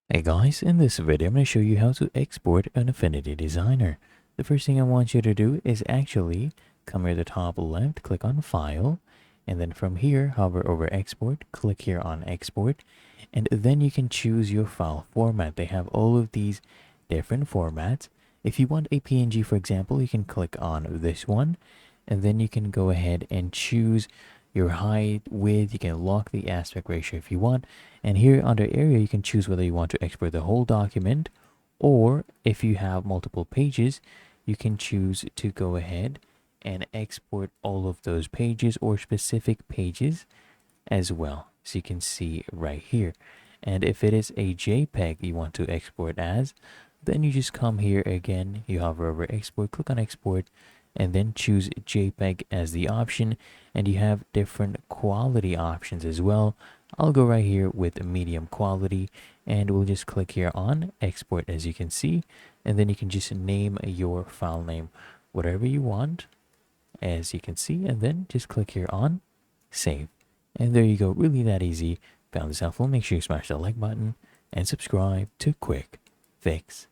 Hey guys, in this video I'm going to show you how to export an Affinity Designer. The first thing I want you to do is actually come here to the top left, click on File, and then from here hover over Export, click here on Export, and then you can choose your file format. They have all of these different formats. If you want a PNG, for example, you can click on this one, and then you can go ahead and choose your height, width. You can lock the aspect ratio if you want, and here under area you can choose whether you want to export the whole document, or if you have multiple pages you can choose to go ahead and export all of those pages or specific pages as well, so you can see right here. And if it is a JPEG you want to export as, then you just come here again, you hover over export, click on export, and then choose JPEG as the option, and you have different quality options as well. I'll go right here with medium quality, and we'll just click here on export, as you can see, and then you can just name your file name whatever you want, as you can see, and then just click here on save. And there you go, really that easy. Found this helpful? Make sure you smash that like button and subscribe to Quick Fix.